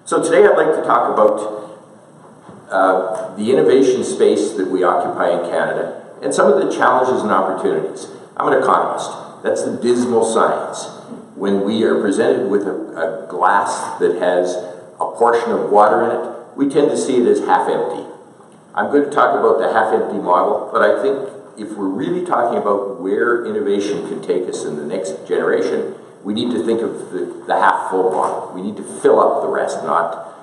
So today I'd like to talk about the innovation space that we occupy in Canada and some of the challenges and opportunities. I'm an economist. That's the dismal science. When we are presented with a glass that has a portion of water in it, we tend to see it as half empty. I'm going to talk about the half empty model, but I think if we're really talking about where innovation can take us in the next generation, we need to think of the half full model. We need to fill up the rest, not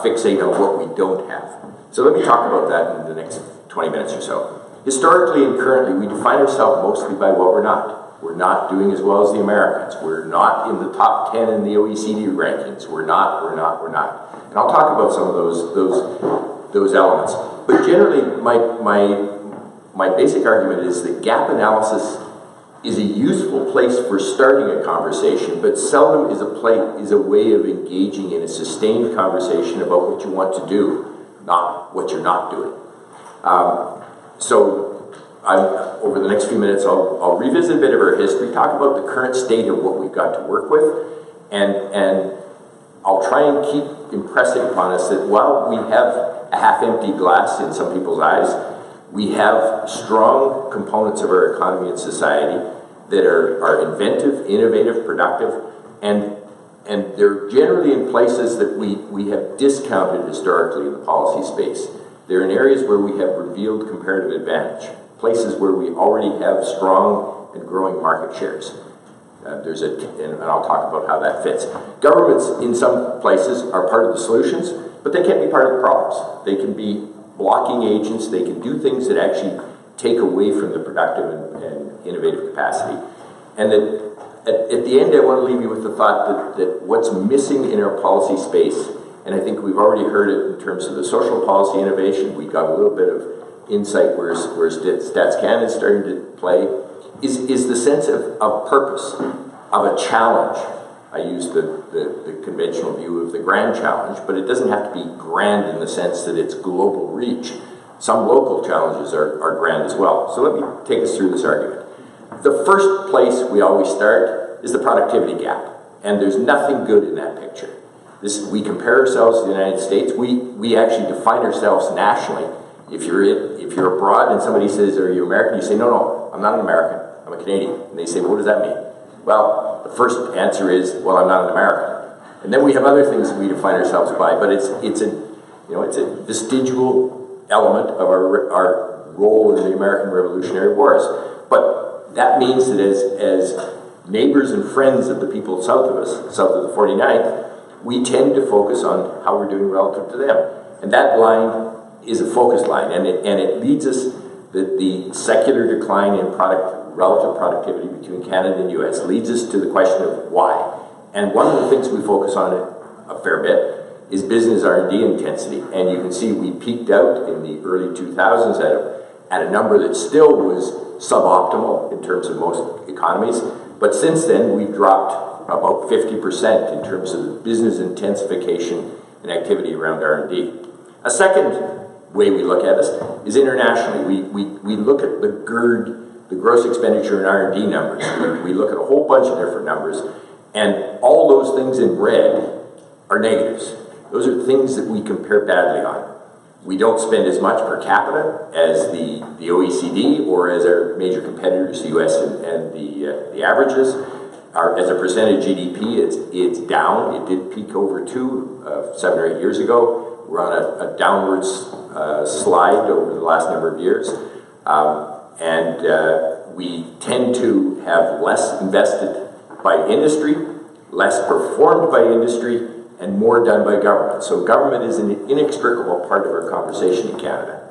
fixate on what we don't have. So let me talk about that in the next 20 minutes or so. Historically and currently, we define ourselves mostly by what we're not. We're not doing as well as the Americans. We're not in the top 10 in the OECD rankings. We're not. And I'll talk about some of those elements. But generally, my basic argument is that gap analysis is a useful place for starting a conversation, but seldom is a way of engaging in a sustained conversation about what you want to do, not what you're not doing. Over the next few minutes, I'll revisit a bit of our history, talk about the current state of what we've got to work with, and I'll try and keep impressing upon us that while we have a half-empty glass in some people's eyes, we have strong components of our economy and society that are inventive, innovative, productive, and they're generally in places that we have discounted historically in the policy space. They're in areas where we have revealed comparative advantage, places where we already have strong and growing market shares. And I'll talk about how that fits. Governments in some places are part of the solutions, but they can't be part of the problems. They can be blocking agents. They can do things that actually take away from the productive and innovative capacity. And that at the end, I want to leave you with the thought that what's missing in our policy space, and I think we've already heard it in terms of the social policy innovation, we got a little bit of insight where Stats Canada is starting to play, is the sense of purpose, of a challenge. I use the conventional view of the grand challenge, but it doesn't have to be grand in the sense that it's global reach. Some local challenges are grand as well. So let me take us through this argument. The first place we always start is the productivity gap, and there's nothing good in that picture. We compare ourselves to the United States. We actually define ourselves nationally. If you're abroad and somebody says, "Are you American?" you say, "No, I'm not an American. I'm a Canadian." And they say, "Well, what does that mean?" Well, the first answer is, "Well, I'm not an American." And then we have other things that we define ourselves by, but it's a vestigial element of our role in the American Revolutionary Wars. But that means that as neighbors and friends of the people south of us, south of the 49th, we tend to focus on how we're doing relative to them. And that line is a focus line, and it leads us the secular decline in relative productivity between Canada and U.S. leads us to the question of why. And one of the things we focus on a fair bit is business R&D intensity. And you can see we peaked out in the early 2000s at a number that still was suboptimal in terms of most economies. But since then, we've dropped about 50% in terms of the business intensification and activity around R&D. A second way we look at this is internationally. We look at the GERD, the gross expenditure in R&D numbers. We look at a whole bunch of different numbers, and all those things in red are negatives. Those are things that we compare badly on. We don't spend as much per capita as the OECD or as our major competitors, the US and the averages. As a percentage of GDP, it's down. It did peak over 7 or 8 years ago. We're on a downwards slide over the last number of years. We tend to have less invested by industry, less performed by industry, and more done by government. So government is an inextricable part of our conversation in Canada.